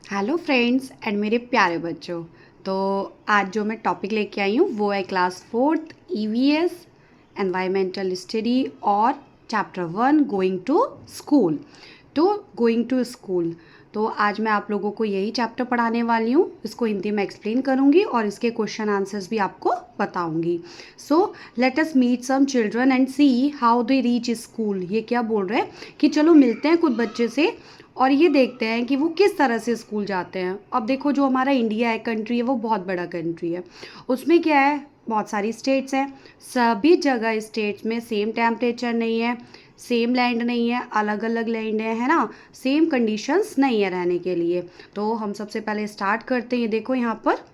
Hello friends and मेरे प्यारे बच्चों। तो आज जो मैं टॉपिक लेके आई हूँ वो है class fourth EVS environmental study और चैप्टर 1 गोइंग टू स्कूल। तो आज मैं आप लोगों को यही चैप्टर पढ़ाने वाली हूँ। इसको हिंदी में एक्सप्लेन करूँगी और इसके क्वेश्चन आंसर्स भी आपको बताऊँगी। So let us meet some children and see how they reach school. ये क्या बोल रहे हैं कि चलो मिलते हैं कुछ बच्चे से और ये देखते हैं कि वो किस तरह से स्कूल जाते हैं। अब देखो, जो हमारा इंडिया है कंट्री है, वो बहुत बड़ा कंट्री है। उसमें क्या है, बहुत सारी स्टेट्स हैं। सभी जगह स्टेट्स में सेम टेम्परेचर नहीं है, सेम लैंड नहीं है, अलग अलग लैंड है ना। सेम कंडीशंस नहीं है रहने के लिए। तो हम सबसे पहले स्टार्ट करते हैं। देखो यहाँ पर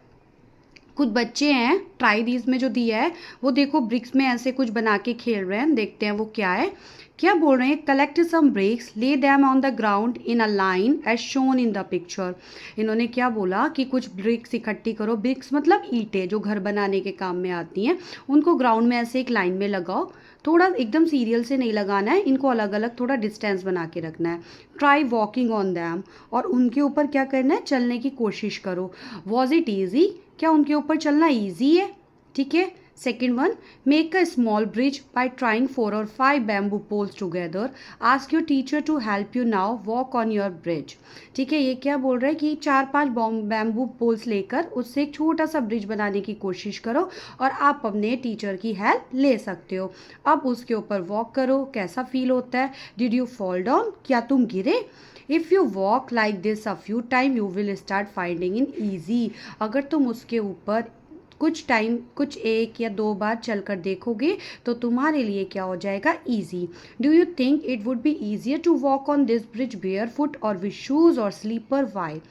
कुछ बच्चे हैं, ट्राई दीज में जो दिया है वो देखो ब्रिक्स में ऐसे कुछ बना के खेल रहे हैं। देखते हैं वो क्या है। क्या बोल रहे हैं, collect some bricks, lay them on the ground in a line as shown in the picture. इन्होंने क्या बोला कि कुछ ब्रिक्स इकट्ठी करो। ब्रिक्स मतलब ईंटें जो घर बनाने के काम में आती हैं, उनको ग्राउंड में ऐसे एक लाइन में लगाओ। थोड़ा एकदम सीरियल से नहीं लगाना है, इनको अलग अलग थोड़ा डिस्टेंस बना के रखना है। ट्राई वॉकिंग ऑन दैम, और उनके ऊपर क्या करना है, चलने की कोशिश करो। वॉज इट ईजी, क्या उनके ऊपर चलना ईजी है? ठीक है। Second one, make a small bridge by trying 4 और 5 bamboo poles together. Ask your teacher to help you now walk on your bridge. ठीक है, ये क्या बोल रहा है कि 4-5 बैम्बू पोल्स लेकर उससे एक छोटा सा ब्रिज बनाने की कोशिश करो और आप अपने टीचर की हेल्प ले सकते हो। अब उसके ऊपर वॉक करो, कैसा फील होता है? डिड यू फॉल डाउन, क्या तुम गिरे? If you walk like this a few time you will start finding in easy. अगर तुम उसके ऊपर कुछ टाइम, कुछ 1 या 2 बार चलकर देखोगे तो तुम्हारे लिए क्या हो जाएगा, easy. Do you think it would be easier to walk on this bridge barefoot और विथ शूज और स्लीपर? वाई?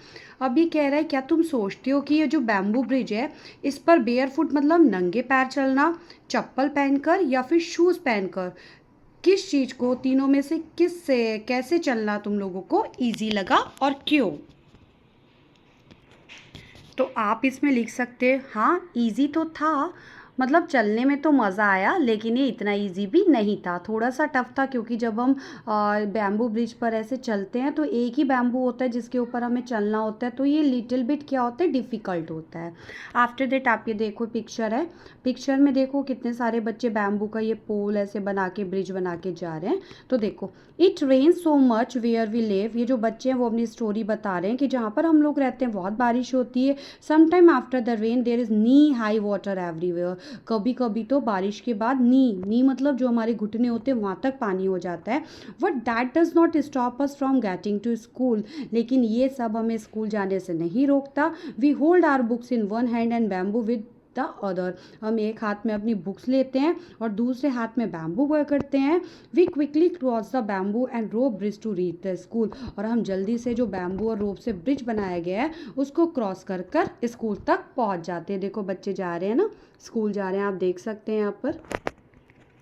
अभी कह रहा है, क्या तुम सोचते हो कि ये जो बैम्बू ब्रिज है इस पर बेयर फुट मतलब नंगे पैर चलना, चप्पल पहनकर या फिर शूज पहनकर, किस चीज़ को, तीनों में से किस से कैसे चलना तुम लोगों को ईजी लगा और क्यों? तो आप इसमें लिख सकते हैं, हाँ ईजी तो था, मतलब चलने में तो मज़ा आया, लेकिन ये इतना इजी भी नहीं था, थोड़ा सा टफ था। क्योंकि जब हम बैम्बू ब्रिज पर ऐसे चलते हैं तो एक ही बैम्बू होता है जिसके ऊपर हमें चलना होता है, तो ये लिटिल बिट क्या होता है, डिफ़िकल्ट होता है। आफ्टर दैट आप ये देखो, पिक्चर है, पिक्चर में देखो कितने सारे बच्चे बैम्बू का ये पोल ऐसे बना के, ब्रिज बना के जा रहे हैं। तो देखो, it rain so much where we live. ये जो बच्चे हैं वो अपनी स्टोरी बता रहे हैं कि जहाँ पर हम लोग रहते हैं बहुत बारिश होती है। Sometime after the rain there is knee high water everywhere. कभी कभी तो बारिश के बाद नी नी मतलब जो हमारे घुटने होते हैं वहाँ तक पानी हो जाता है। But that does not stop us from getting to school. लेकिन ये सब हमें स्कूल जाने से नहीं रोकता। We hold our books in one hand and bamboo with the other. हम एक हाथ में अपनी बुक्स लेते हैं और दूसरे हाथ में बैम्बू पकड़ते हैं। We quickly cross the bamboo and rope bridge to reach the school. और हम जल्दी से जो बैम्बू और रोप से ब्रिज बनाया गया है उसको क्रॉस कर कर स्कूल तक पहुंच जाते हैं। देखो बच्चे जा रहे हैं ना, स्कूल जा रहे हैं, आप देख सकते हैं यहाँ पर।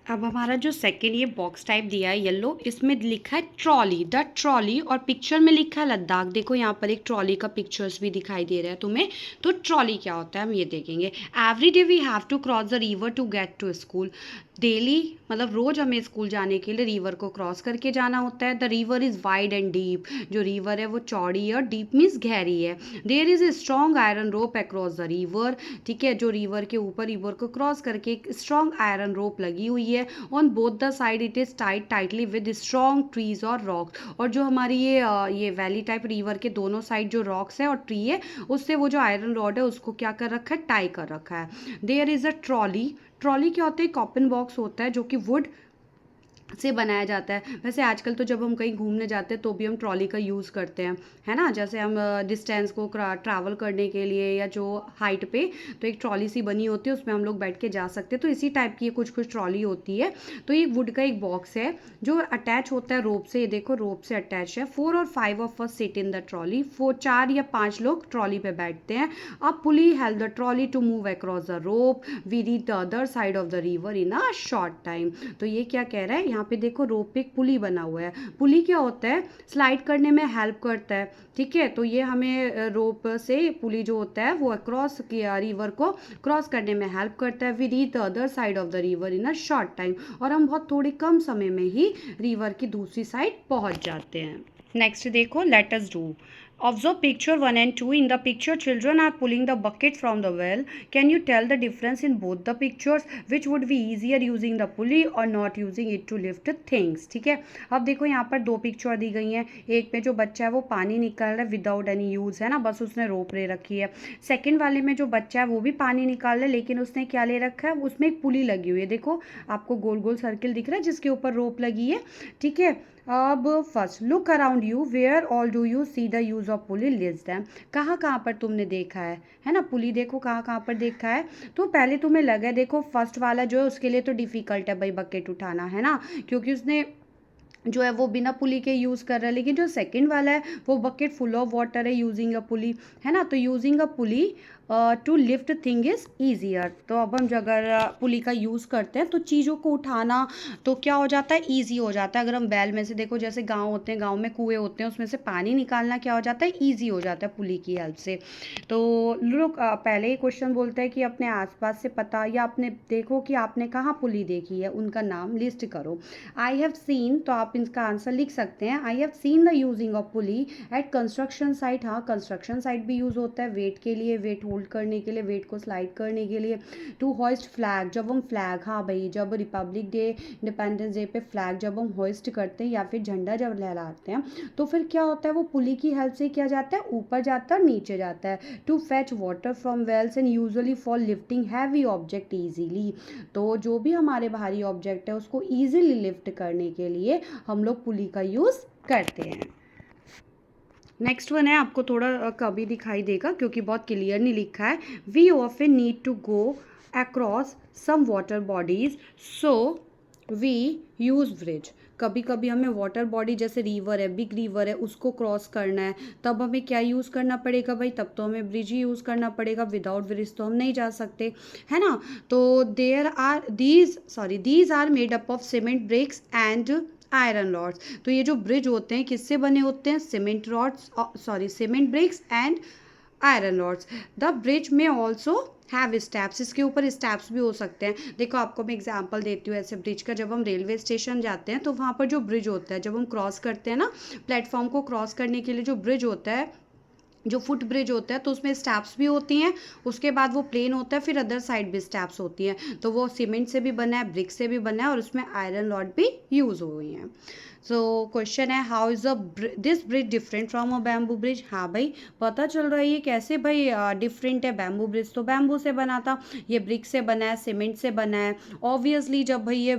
अब हमारा जो सेकेंड ये बॉक्स टाइप दिया है येलो, इसमें लिखा है ट्रॉली, द ट्रॉली, और पिक्चर में लिखा है लद्दाख। देखो यहाँ पर एक ट्रॉली का पिक्चर्स भी दिखाई दे रहा है तुम्हें। तो ट्रॉली क्या होता है हम ये देखेंगे। Every day we have to cross the river to get to school. Daily मतलब रोज हमें स्कूल जाने के लिए रिवर को क्रॉस करके जाना होता है। The river is wide and deep. जो रिवर है वो चौड़ी है और डीप मीन्स गहरी है। There is a strong iron rope across the river. ठीक है, जो रिवर के ऊपर रिवर को क्रॉस करके एक स्ट्रॉन्ग आयरन रोप लगी हुई है। On both the side it is tied tightly with strong trees और रॉक्स। और जो हमारी ये वैली टाइप रिवर के दोनों साइड जो रॉक्स है और ट्री है, उससे वो जो आयरन रॉड है उसको क्या कर रखा है, टाई कर रखा है। There is a trolley. Trolley क्या होता है, कॉपन बॉक्स होता है जो कि वुड से बनाया जाता है। वैसे आजकल तो जब हम कहीं घूमने जाते हैं तो भी हम ट्रॉली का यूज़ करते हैं, है ना। जैसे हम डिस्टेंस को ट्रैवल करने के लिए या जो हाइट पे, तो एक ट्रॉली सी बनी होती है, उसमें हम लोग बैठ के जा सकते हैं। तो इसी टाइप की कुछ कुछ ट्रॉली होती है। तो ये वुड का एक बॉक्स है जो अटैच होता है रोप से। ये देखो रोप से अटैच है। 4 और 5 of us sit in the trolley. 4 या 5 लोग ट्रॉली पे बैठते हैं। अब pulley help the trolley to move across the rope. We reach the other side of the river in a short time. तो ये क्या कह रहा है, यहाँ पे देखो रोप पे एक पुली बना हुआ है। पुली क्या होता है, स्लाइड करने में हेल्प करता है। ठीक है, तो ये हमें रोप से पुली जो होता है वो अक्रॉस किया रिवर को क्रॉस करने में हेल्प करता है। We reach the other side of the river in a short time. और हम बहुत थोड़ी कम समय में ही रिवर की दूसरी साइड पहुंच जाते हैं। नेक्स्ट देखो, let us do. Observe picture 1 and 2. In the picture, children are pulling the bucket from the well. Can you tell the difference in both the pictures? Which would be easier, using the pulley or not using it to lift things? ठीक है. अब देखो यहाँ पर दो picture दी गई हैं. एक में जो बच्चा है वो पानी निकाल रहा है विदाउट एनी यूज़, है ना, बस उसने रोप ले रखी है. सेकंड वाले में जो बच्चा है वो भी पानी निकाल रहा है, लेकिन उसने क्या ले रखा है, उसमें एक पुली लगी हुई है. देखो आपको गोल गोल सर्किल दिख रहा है जिसके ऊपर रोप लगी है. ठीक है. अब first look around you, where all do you see the use of pulley, list them. कहाँ कहाँ पर तुमने देखा है ना, पुली देखो कहाँ कहाँ पर देखा है. तो पहले तुम्हें लगा है, देखो फर्स्ट वाला जो है उसके लिए तो डिफ़िकल्ट है भाई बकेट उठाना, है ना, क्योंकि उसने जो है वो बिना पुली के यूज़ कर रहा है. लेकिन जो सेकंड वाला है वो बकेट फुल ऑफ वाटर है, यूजिंग अ पुली, है ना. तो using a pulley to lift thing is easier. तो अब हम अगर पुली का यूज़ करते हैं तो चीज़ों को उठाना तो क्या हो जाता है, ईजी हो जाता है. अगर हम बैल में से देखो, जैसे गांव होते हैं, गांव में कुएं होते हैं, उसमें से पानी निकालना क्या हो जाता है, ईजी हो जाता है पुली की हेल्प से. तो लोग पहले ही क्वेश्चन बोलते हैं कि अपने आसपास से पता, या अपने देखो कि आपने कहाँ पुली देखी है, उनका नाम लिस्ट करो. आई हैव सीन, तो आप इसका आंसर लिख सकते हैं. I have seen the using of pulley at construction site. हाँ, कंस्ट्रक्शन साइट भी यूज़ होता है वेट के लिए, वेट होल्ड करने के लिए, वेट को स्लाइड करने के लिए. टू होइस्ट फ्लैग, जब हम फ्लैग, हाँ भाई, जब रिपब्लिक डे, इंडिपेंडेंस डे पे फ्लैग जब हम होइस्ट करते हैं या फिर झंडा जब लहराते हैं तो फिर क्या होता है, वो पुली की हेल्प से किया जाता है, ऊपर जाता है और नीचे जाता है. To fetch water from wells and usually for lifting heavy object easily. तो जो भी हमारे भारी ऑब्जेक्ट है उसको ईजिली लिफ्ट करने के लिए हम लोग पुली का यूज़ करते हैं. नेक्स्ट वन है, आपको थोड़ा कभी दिखाई देगा क्योंकि बहुत क्लियर नहीं लिखा है. We often need to go across some water bodies, so we use bridge. कभी कभी हमें वाटर बॉडी, जैसे रिवर है, बिग रिवर है, उसको क्रॉस करना है, तब हमें क्या यूज़ करना पड़ेगा भाई, तब तो हमें ब्रिज ही यूज़ करना पड़ेगा. विदाउट ब्रिज तो हम नहीं जा सकते, है ना. तो these are made up of cement bricks and iron rods. तो ये जो ब्रिज होते हैं किससे बने होते हैं, cement bricks and iron rods. The bridge में ऑल्सो हैव स्टेप्स. इसके ऊपर स्टेप्स भी हो सकते हैं. देखो आपको मैं एग्जांपल देती हूँ ऐसे ब्रिज का. जब हम रेलवे स्टेशन जाते हैं तो वहाँ पर जो ब्रिज होता है, जब हम क्रॉस करते हैं ना, प्लेटफॉर्म को क्रॉस करने के लिए जो ब्रिज होता है, जो फुट ब्रिज होता है, तो उसमें स्टेप्स भी होती हैं. उसके बाद वो प्लेन होता है, फिर अदर साइड भी स्टेप्स होती हैं. तो वो सीमेंट से भी बना है, ब्रिक से भी बना है, और उसमें आयरन रॉड भी यूज़ हुई हैं. सो क्वेश्चन है, how is this bridge different from a bamboo bridge. हाँ भाई, पता चल रहा है ये कैसे भाई डिफरेंट है. बैम्बू ब्रिज तो बैम्बू से बना था, ये ब्रिक से बना है, सीमेंट से बना है. ऑब्वियसली जब भाई ये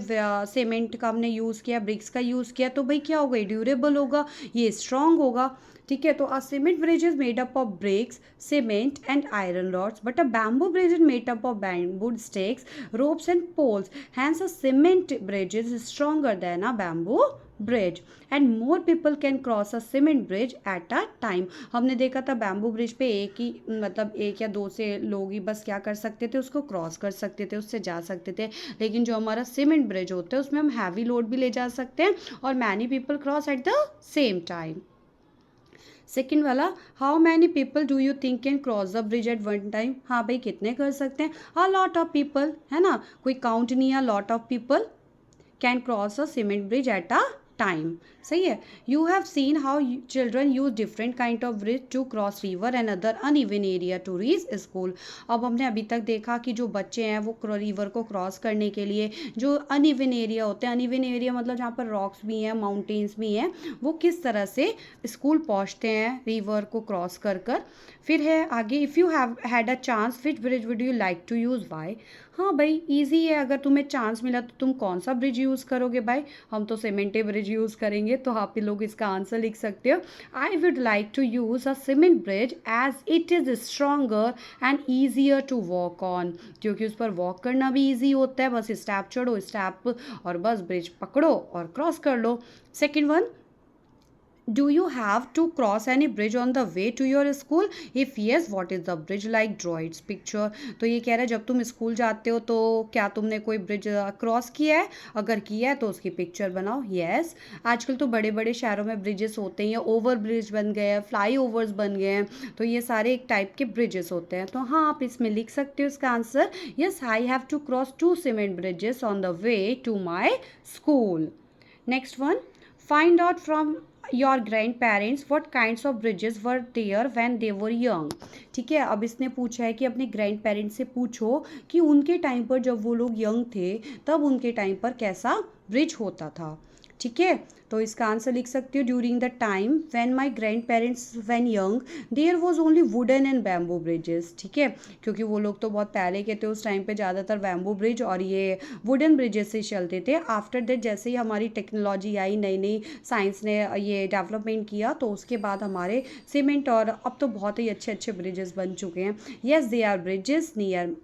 सीमेंट का हमने यूज़ किया, ब्रिक्स का यूज़ किया, तो भाई क्या होगा, ड्यूरेबल होगा, ये स्ट्रॉन्ग होगा. ठीक है. तो a cement bridge is made up of bricks, cement and iron rods, but a bamboo bridge is made up of bamboo sticks, ropes and poles. Hence a cement bridge is stronger than a bamboo bridge and more people can cross a cement bridge at a time. हमने देखा था bamboo bridge पे एक ही, मतलब एक या दो से लोग ही बस क्या कर सकते थे, उसको क्रॉस कर सकते थे, उससे जा सकते थे. लेकिन जो हमारा सीमेंट ब्रिज होता है उसमें हम हैवी लोड भी ले जा सकते हैं और many people cross at the same time. Second वाला, how many people do you think can cross the bridge at one time. हाँ भाई, कितने कर सकते हैं, अ लॉट ऑफ पीपल, है ना, कोई काउंट नहीं है. Lot of people can cross a cement bridge at a time. सही है. You have seen how children use different kind of bridge to cross river and other uneven area to reach school. अब हमने अभी तक देखा कि जो बच्चे हैं वो रिवर को क्रॉस करने के लिए जो अनइवन एरिया होते हैं, अनइवन एरिया मतलब जहाँ पर रॉक्स भी हैं, माउंटेन्स भी हैं, वो किस तरह से स्कूल पहुँचते हैं रिवर को क्रॉस कर कर. फिर है आगे, if you have had a chance which bridge would you like to use, why. हाँ भाई, इजी है. अगर तुम्हें चांस मिला तो तुम कौन सा ब्रिज यूज़ करोगे भाई. हम तो सीमेंटे ब्रिज यूज़ करेंगे. तो आप ही लोग इसका आंसर लिख सकते हो. I would like to use a cement bridge as it is stronger and easier to walk on. क्योंकि उस पर वॉक करना भी ईजी होता है. बस स्टेप चढ़ो, स्टेप, और बस ब्रिज पकड़ो और क्रॉस कर लो. Second one, do you have to cross any bridge on the way to your school? If yes, what is the bridge like? Draw its picture. तो ये कह रहा है जब तुम स्कूल जाते हो तो क्या तुमने कोई ब्रिज क्रॉस किया है, अगर किया है तो उसकी पिक्चर बनाओ. यस, आजकल तो बड़े बड़े शहरों में ब्रिजेस होते हैं, ओवर ब्रिज बन गए हैं, फ्लाई ओवर्स बन गए हैं. तो ये सारे एक टाइप के ब्रिजेस होते हैं. तो हाँ, आप इसमें लिख सकते हो इसका answer. Yes, I have to cross 2 cement bridges on the way to my school. Next one, find out from your grandparents what kinds of bridges were there when they were young. ठीक है, अब इसने पूछा है कि अपने grand parents से पूछो कि उनके टाइम पर जब वो लोग यंग थे तब उनके टाइम पर कैसा ब्रिज होता था। ठीक है, तो इसका आंसर लिख सकते हो during the time when my grandparents when young there was only wooden and bamboo bridges. ठीक है, क्योंकि वो लोग तो बहुत पहले के थे, उस टाइम पे ज़्यादातर बैम्बू ब्रिज और ये वुडन ब्रिजेस से चलते थे। आफ्टर दैट जैसे ही हमारी टेक्नोलॉजी आई, नई नई साइंस ने ये डेवलपमेंट किया, तो उसके बाद हमारे सीमेंट और अब तो बहुत ही अच्छे अच्छे ब्रिजेस बन चुके हैं। Yes they are bridges near.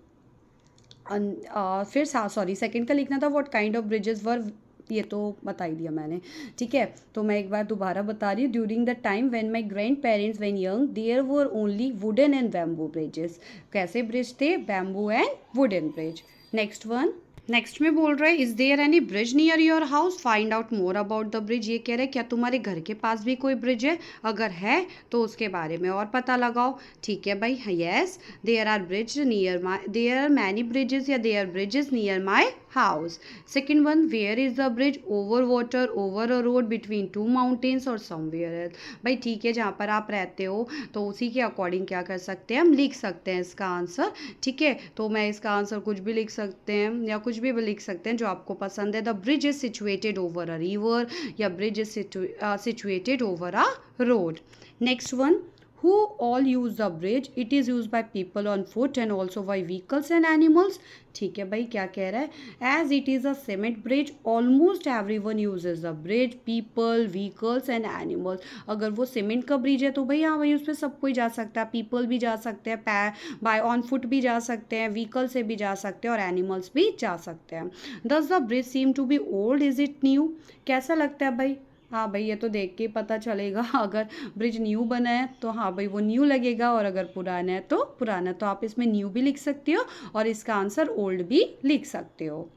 फिर सॉरी सेकंड का लिखना था what kind of bridges were, ये तो बता ही दिया मैंने। ठीक है, तो मैं एक बार दोबारा बता रही हूँ during the time when my grandparents when young there were only wooden and bamboo bridges. कैसे ब्रिज थे? Bamboo and wooden bridge. Next one, next में बोल रहा है is there any bridge near your house, find out more about the bridge. ये कह रहा है क्या तुम्हारे घर के पास भी कोई ब्रिज है, अगर है तो उसके बारे में और पता लगाओ। ठीक है भाई, yes there are bridge near my, there are many bridges या there bridges near my house. Second one, where is the bridge, over water, over a road, between two mountains और समवेयर एल्स। भाई ठीक है, जहाँ पर आप रहते हो तो उसी के अकॉर्डिंग क्या कर सकते हैं, हम लिख सकते हैं इसका आंसर। ठीक है, तो मैं इसका आंसर कुछ भी लिख सकते हैं या कुछ भी लिख सकते हैं जो आपको पसंद है। The bridge is situated over a river या bridge is situated over a road. Next one, who all use the bridge, it is used by people on foot and also by vehicles and animals। ठीक है भाई, क्या कह रहा है, as it is a cement bridge almost everyone uses the bridge, people, vehicles and animals। अगर वो cement का ब्रिज है तो भाई हाँ भाई उस पर सब कोई जा सकता है, पीपल भी जा सकते हैं, बाय ऑन फुट भी जा सकते हैं, व्हीकल से भी जा सकते हैं और एनिमल्स भी जा सकते हैं। Does the bridge seem to be old, is it new? कैसा लगता है भाई? हाँ भाई, ये तो देख के पता चलेगा। अगर ब्रिज न्यू बना है तो हाँ भाई वो न्यू लगेगा, और अगर पुराना है तो पुराना। तो आप इसमें न्यू भी लिख सकते हो और इसका आंसर ओल्ड भी लिख सकते हो।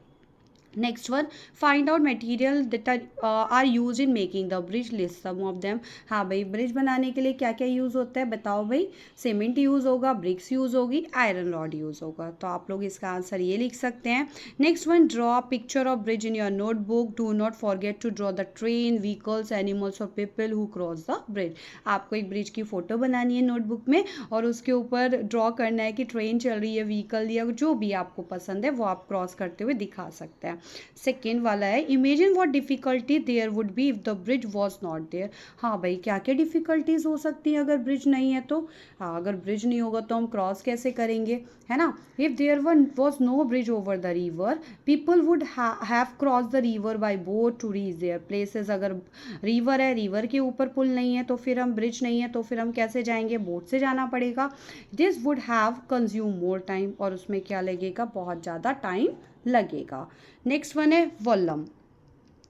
Next one, find out material that are use in making the bridge, list some of them. हाँ भाई, ब्रिज बनाने के लिए क्या क्या यूज़ होता है बताओ भाई। सीमेंट यूज़ होगा, ब्रिक्स यूज़ होगी, आयरन रॉड यूज़ होगा। तो आप लोग इसका आंसर ये लिख सकते हैं। Next one, draw picture of bridge in your notebook, do not forget to draw the train, vehicles, animals और people who cross the bridge. आपको एक ब्रिज की फ़ोटो बनानी है नोटबुक में और उसके ऊपर ड्रॉ करना है कि ट्रेन चल रही है, व्हीकल या जो भी आपको पसंद है वो आप क्रॉस करते हुए दिखा सकते हैं। सेकेंड वाला है imagine what difficulty there would be if the bridge was not there. हाँ भाई, क्या क्या डिफिकल्टीज हो सकती है अगर ब्रिज नहीं है तो। हाँ, अगर ब्रिज नहीं होगा तो हम क्रॉस कैसे करेंगे, है ना। If there was no bridge over the river people would have cross the river by boat to reach their places. अगर रिवर है, रिवर के ऊपर पुल नहीं है तो फिर हम, ब्रिज नहीं है तो फिर हम कैसे जाएंगे, बोट से जाना पड़ेगा। This would have consume more time, और उसमें क्या लगेगा, बहुत ज़्यादा टाइम लगेगा। नेक्स्ट वन है वल्लम।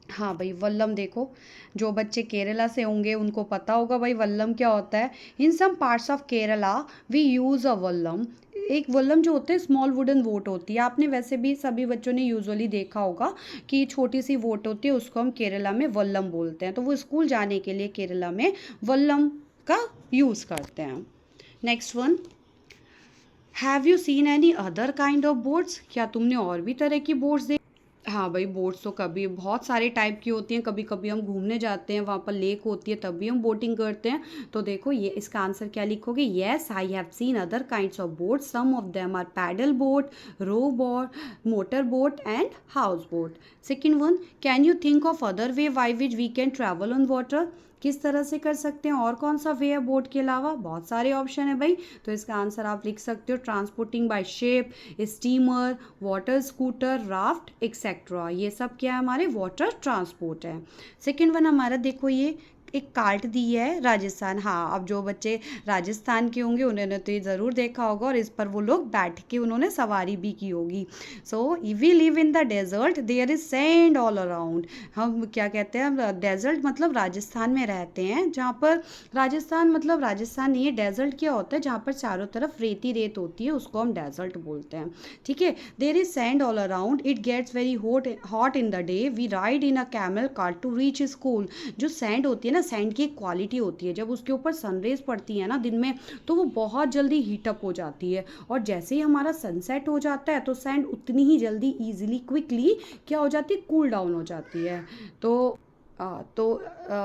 हाँ भाई, वल्लम देखो, जो बच्चे केरला से होंगे उनको पता होगा भाई वल्लम क्या होता है। In some parts of Kerala we use a vallam. एक वल्लम जो होते हैं स्मॉल वुडन वोट होती है, आपने वैसे भी सभी बच्चों ने यूजुअली देखा होगा कि छोटी सी वोट होती है, उसको हम केरला में वल्लम बोलते हैं। तो वो स्कूल जाने के लिए केरला में वल्लम का यूज़ करते हैं। Next one, have you seen any other kind of boats, क्या तुमने और भी तरह की बोट्स देख। हाँ भाई, बोट्स तो कभी बहुत सारे टाइप की होती हैं। कभी कभी हम घूमने जाते हैं, वहाँ पर लेक होती है, तब भी हम बोटिंग करते हैं। तो देखो ये इसका आंसर क्या लिखोगे, yes I have seen other kinds of boat, some of them are paddle boat, row boat, motor boat and house boat. Second one, can you think of other way by which we can travel on water. किस तरह से कर सकते हैं, और कौन सा वे है बोट के अलावा, बहुत सारे ऑप्शन है भाई। तो इसका आंसर आप लिख सकते हो transporting by ship, steamer, water scooter, raft etcetera. ये सब क्या है, हमारे वाटर ट्रांसपोर्ट है। सेकेंड वन हमारा देखो, ये एक कार्ड दी है राजस्थान। हाँ, अब जो बच्चे राजस्थान के होंगे उन्होंने तो ये ज़रूर देखा होगा, और इस पर वो लोग बैठ के उन्होंने सवारी भी की होगी। So we live in the desert, there is sand all around. हम क्या कहते हैं, डेजर्ट मतलब राजस्थान में रहते हैं, जहाँ पर राजस्थान मतलब राजस्थान नहीं है, डेजर्ट क्या होता है, जहाँ पर चारों तरफ रेती रेत होती है, उसको हम डेजर्ट बोलते हैं। ठीक है, there is sand all around, it gets very hot in the day, we ride in a camel cart to reach school. जो सैंड होती है ना, सैंड की एक क्वालिटी होती है, जब उसके ऊपर सनरेज पड़ती है ना दिन में, तो वो बहुत जल्दी हीटअप हो जाती है, और जैसे ही हमारा सनसेट हो जाता है तो सैंड उतनी ही जल्दी ईजिली क्विकली क्या हो जाती है, कूल डाउन हो जाती है। तो तो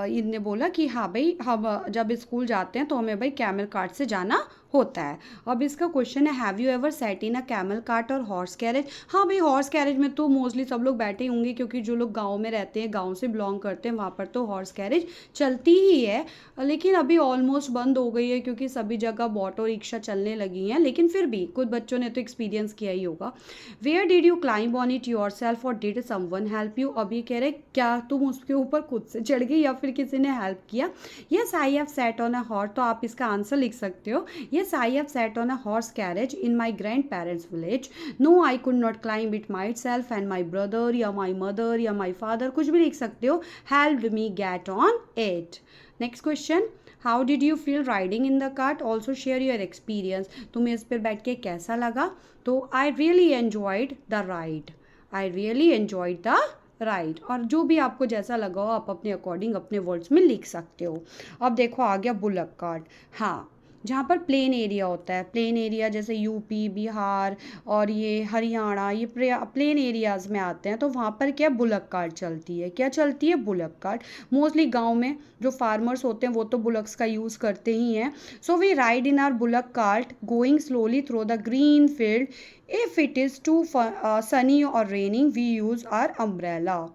इनने बोला कि हाँ भाई, हम जब स्कूल जाते हैं तो हमें भाई कैमल कार्ट से जाना होता है। अब इसका क्वेश्चन है, have you ever sat in a camel cart और हॉर्स कैरेज? हाँ भाई, हॉर्स कैरेज में तो मोस्टली सब लोग बैठे ही होंगे, क्योंकि जो लोग गांव में रहते हैं, गांव से बिलोंग करते हैं, वहाँ पर तो हॉर्स कैरेज चलती ही है। लेकिन अभी ऑलमोस्ट बंद हो गई है, क्योंकि सभी जगह ऑटो रिक्शा चलने लगी हैं, लेकिन फिर भी कुछ बच्चों ने तो एक्सपीरियंस किया ही होगा। Where did you climb on it yourself और डिड समवन हेल्प यू? अभी कह रहे क्या तुम उसके ऊपर खुद से चढ़ गई या फिर किसी ने हेल्प किया? Yes I have sat on a horse, तो आप इसका आंसर लिख सकते हो, yes I have sat on a horse carriage in my grandparents village. No I could not climb it myself and my brother या my mother या my father, कुछ भी लिख सकते हो, help me get on it. Next question, how did you feel riding in the cart? Also share your experience, तुम्हें इस पर बैठ के कैसा लगा? तो I really enjoyed the ride, I really enjoyed the right. और जो भी आपको जैसा लगा हो आप अपने अकॉर्डिंग अपने वर्ड्स में लिख सकते हो। अब देखो आ गया बुलक कार्ट। हाँ, जहाँ पर प्लेन एरिया होता है, प्लेन एरिया जैसे यूपी, बिहार और ये हरियाणा, ये प्लेन एरियाज़ में आते हैं, तो वहाँ पर क्या बुलक कार्ट चलती है। क्या चलती है? Bullock cart. मोस्टली गांव में जो फार्मर्स होते हैं वो तो बुलक्स का यूज़ करते ही हैं। So we ride in our bullock cart going slowly through the green field. If it is too sunny और raining we use our umbrella.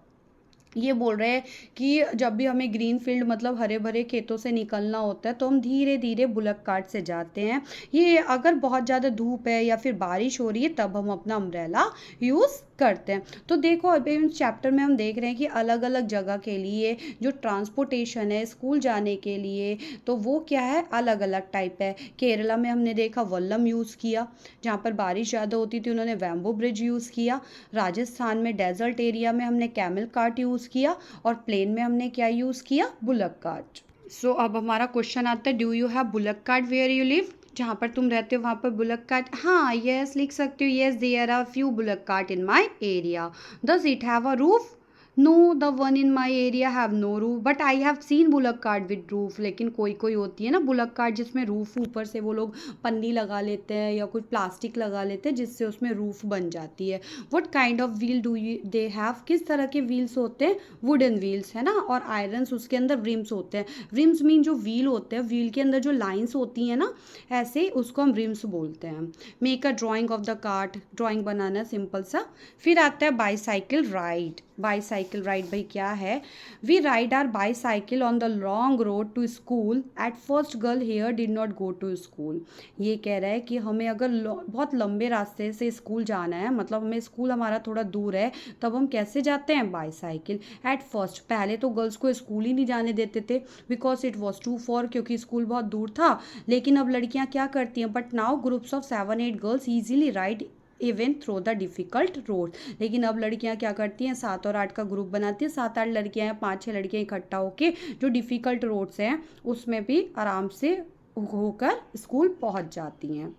ये बोल रहे हैं कि जब भी हमें ग्रीन फील्ड मतलब हरे भरे खेतों से निकलना होता है तो हम धीरे धीरे बुलक कार्ट से जाते हैं। ये अगर बहुत ज़्यादा धूप है या फिर बारिश हो रही है तब हम अपना अम्ब्रेला यूज़ करते हैं। तो देखो अभी इस चैप्टर में हम देख रहे हैं कि अलग अलग जगह के लिए जो ट्रांसपोर्टेशन है स्कूल जाने के लिए, तो वो क्या है, अलग अलग टाइप है। केरला में हमने देखा वल्लम यूज़ किया, जहाँ पर बारिश ज़्यादा होती थी उन्होंने बैम्बू ब्रिज यूज़ किया। राजस्थान में डेजर्ट एरिया में हमने कैमल कार्ट यूज़ किया, और प्लेन में हमने क्या यूज़ किया, बुलक कार्ट। सो अब हमारा क्वेश्चन आता है, do you have bullock cart where you live? जहाँ पर तुम रहते हो वहाँ पर बुलक कार्ट? हाँ, यस लिख सकते हो, yes there are few bullock cart in my area. Does it have a roof? No, the one in my area have no roof, but I have seen bullock cart with roof. लेकिन कोई कोई होती है ना bullock cart जिसमें roof ऊपर से वो लोग पन्नी लगा लेते हैं या कुछ प्लास्टिक लगा लेते हैं जिससे उसमें रूफ बन जाती है। What kind of wheel do you they have? किस तरह के व्हील्स होते हैं? वुडन व्हील्स है ना, और आयरन्स उसके अंदर रिम्स होते हैं। रिम्स मीन जो व्हील होते हैं, व्हील के अंदर जो लाइन्स होती हैं ना, ऐसे उसको हम रिम्स बोलते हैं। Make a drying of the cart, drawing banana simple सा। फिर आता है बाईसाइकिल राइड। बाईसाइकिल राइड भाई क्या है? We ride our bicycle on the long road to school. At first girl here did not go to school. ये कह रहा है कि हमें अगर बहुत लंबे रास्ते से स्कूल जाना है, मतलब हमें स्कूल हमारा थोड़ा दूर है, तब हम कैसे जाते हैं? बाईसाइकिल। एट फर्स्ट, पहले तो गर्ल्स को स्कूल ही नहीं जाने देते थे, because it was too far, क्योंकि स्कूल बहुत दूर था। लेकिन अब लड़कियां क्या करती हैं? But now groups of 7-8 girls easily ride even through the difficult road. लेकिन अब लड़कियां क्या करती हैं? 7 और 8 का ग्रुप बनाती हैं, 7-8 लड़कियां हैं, 5-6 लड़कियां इकट्ठा होके जो डिफ़िकल्ट रोड्स हैं उसमें भी आराम से होकर स्कूल पहुंच जाती हैं।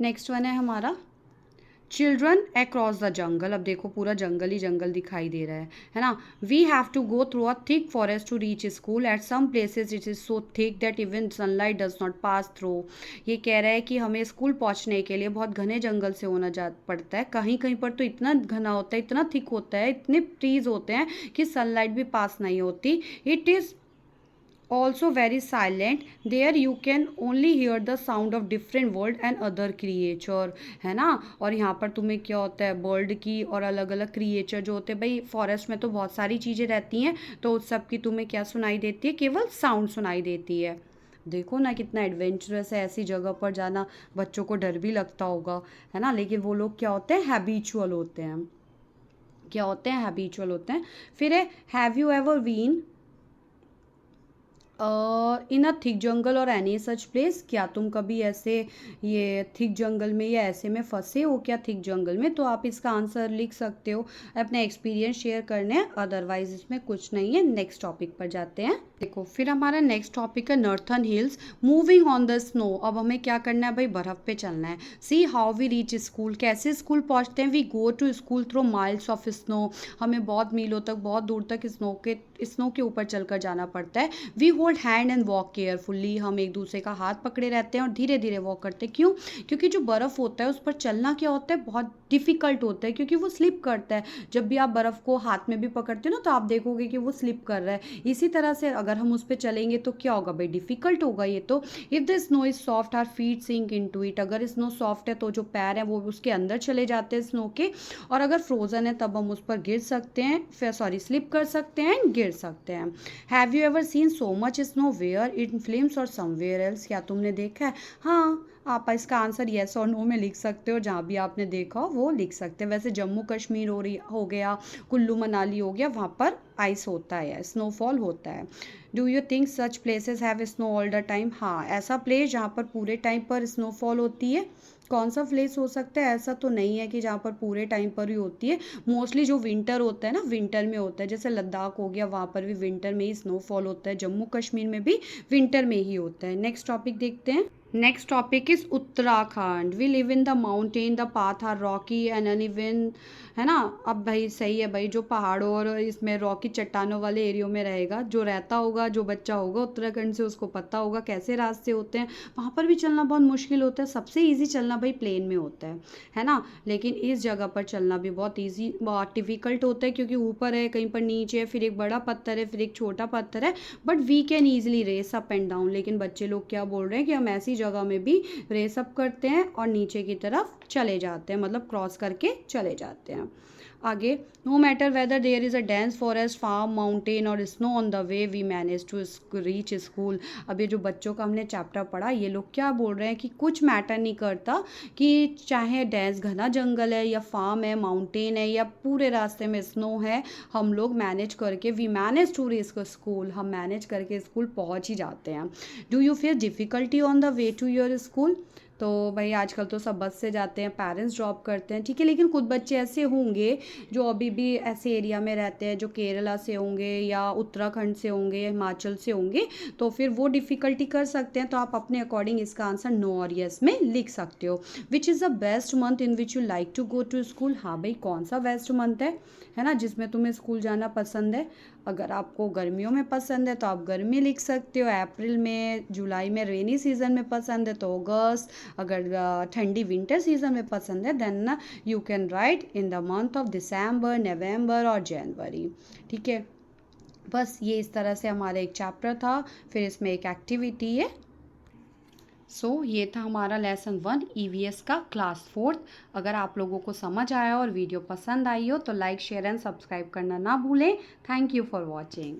नेक्स्ट वन है हमारा चिल्ड्रन अक्रॉस द जंगल। अब देखो पूरा जंगल ही जंगल दिखाई दे रहा है ना। We have to go through a thick forest to reach school. At some places it is so thick that even sunlight does not pass through. ये कह रहा है कि हमें स्कूल पहुंचने के लिए बहुत घने जंगल से होना जा पड़ता है। कहीं कहीं पर तो इतना घना होता है, इतना थिक होता है, इतने ट्रीज होते हैं कि सनलाइट भी पास नहीं होती। It is also very silent, there you can only hear the sound of different bird and other creature, है ना। और यहाँ पर तुम्हें क्या होता है, बर्ड की और अलग अलग क्रिएचर जो होते हैं, भाई फॉरेस्ट में तो बहुत सारी चीज़ें रहती हैं, तो उस सब की तुम्हें क्या सुनाई देती है? केवल साउंड सुनाई देती है। देखो ना कितना एडवेंचरस है, ऐसी जगह पर जाना। बच्चों को डर भी लगता होगा, है ना, लेकिन वो लोग क्या होते हैं? हैबिचुअल होते हैं। क्या होते हैं? हैबिचुअल होते हैं। फिर है have you ever been in a thick jungle और एनी सच प्लेस? क्या तुम कभी ऐसे ये थिक जंगल में या ऐसे में फंसे हो क्या थिक जंगल में? तो आप इसका आंसर लिख सकते हो, अपने एक्सपीरियंस शेयर करने हैं, अदरवाइज इसमें कुछ नहीं है। नेक्स्ट टॉपिक पर जाते हैं। देखो फिर हमारा नेक्स्ट टॉपिक है northern hills moving on the snow. अब हमें क्या करना है भाई? बर्फ़ पे चलना है। See how we reach school, कैसे स्कूल पहुंचते हैं? We go to school through miles of snow. हमें बहुत मीलों तक, बहुत दूर तक स्नो के ऊपर चलकर जाना पड़ता है। We hold hand and walk carefully. हम एक दूसरे का हाथ पकड़े रहते हैं और धीरे धीरे वॉक करते हैं। क्यों? क्योंकि जो बर्फ़ होता है उस पर चलना क्या होता है? बहुत डिफ़िकल्ट होता है क्योंकि वो स्लिप करता है। जब भी आप बर्फ़ को हाथ में भी पकड़ते हो ना तो आप देखोगे कि वो स्लिप कर रहा है। इसी तरह से अगर हम उस पे चलेंगे तो क्या होगा भाई, डिफ़िकल्ट होगा ये तो। If the snow is soft our feet sink into it, अगर स्नो सॉफ्ट है तो जो पैर हैं वो उसके अंदर चले जाते हैं स्नो के, और अगर फ्रोज़न है तब हम उस पर गिर सकते हैं, फिर सॉरी स्लिप कर सकते हैं एंड गिर सकते हैं। Have you ever seen so much snow where in films और समवेयर एल्स, क्या तुमने देखा है? हाँ, आप इसका आंसर येस और नो में लिख सकते हो, जहाँ भी आपने देखा हो वो लिख सकते हैं। वैसे जम्मू कश्मीर हो गया, कुल्लू मनाली हो गया, वहाँ पर आइस होता है, स्नोफॉल होता है। Do you think such places have snow all the time? हाँ, ऐसा प्लेस जहाँ पर पूरे टाइम पर स्नोफॉल होती है, कौन सा प्लेस हो सकता है? ऐसा तो नहीं है कि जहाँ पर पूरे टाइम पर ही होती है। मोस्टली जो विंटर होता है ना, विंटर में होता है, जैसे लद्दाख हो गया, वहाँ पर भी विंटर में ही स्नोफॉल होता है। जम्मू कश्मीर में भी विंटर में ही होता है। नेक्स्ट टॉपिक देखते हैं। Next topic is Uttarakhand. We live in the mountain, the path are rocky and uneven, है ना। अब भाई सही है भाई, जो पहाड़ों और इसमें रॉकी चट्टानों वाले एरियो में रहेगा, जो रहता होगा, जो बच्चा होगा उत्तराखंड से, उसको पता होगा कैसे रास्ते होते हैं। वहाँ पर भी चलना बहुत मुश्किल होता है, सबसे ईजी चलना भाई प्लेन में होता है ना। लेकिन इस जगह पर चलना भी बहुत ईजी, बहुत डिफ़िकल्ट होता है क्योंकि ऊपर है, कहीं पर नीचे है, फिर एक बड़ा पत्थर है, फिर एक छोटा पत्थर है, but we can easily race up and down. लेकिन बच्चे लोग क्या बोल रहे हैं कि हम ऐसी जगह में भी रेस अप करते हैं और नीचे की तरफ चले जाते हैं, मतलब क्रॉस करके चले जाते हैं। आगे, no matter whether there is a dense forest, farm, mountain और snow on the way we manage to reach school. अब ये जो बच्चों का हमने चैप्टर पढ़ा, ये लोग क्या बोल रहे हैं कि कुछ मैटर नहीं करता कि चाहे डेंस घना जंगल है या फार्म है, माउंटेन है या पूरे रास्ते में स्नो है, हम लोग मैनेज करके we manage to reach school, हम मैनेज करके स्कूल पहुंच ही जाते हैं। Do you face difficulty on the way to your school? तो भाई आजकल तो सब बस से जाते हैं, पेरेंट्स ड्रॉप करते हैं, ठीक है। लेकिन कुछ बच्चे ऐसे होंगे जो अभी भी ऐसे एरिया में रहते हैं, जो केरला से होंगे या उत्तराखंड से होंगे, हिमाचल से होंगे, तो फिर वो डिफ़िकल्टी कर सकते हैं। तो आप अपने अकॉर्डिंग इसका आंसर नो और यस में लिख सकते हो। Which is the best month in which you like to go to school? हाँ भाई, कौन सा बेस्ट मंथ है ना, जिसमें तुम्हें स्कूल जाना पसंद है। अगर आपको गर्मियों में पसंद है तो आप गर्मी लिख सकते हो, अप्रैल में, जुलाई में रेनी सीजन में पसंद है तो अगस्त, अगर ठंडी विंटर सीजन में पसंद है then you can write in the month of December, November और जनवरी, ठीक है। बस ये इस तरह से हमारा एक चैप्टर था, फिर इसमें एक एक्टिविटी है। ये था हमारा लेसन 1 ईवीएस का क्लास 4th। अगर आप लोगों को समझ आया और वीडियो पसंद आई हो तो लाइक, शेयर एंड सब्सक्राइब करना ना भूलें। Thank you for watching.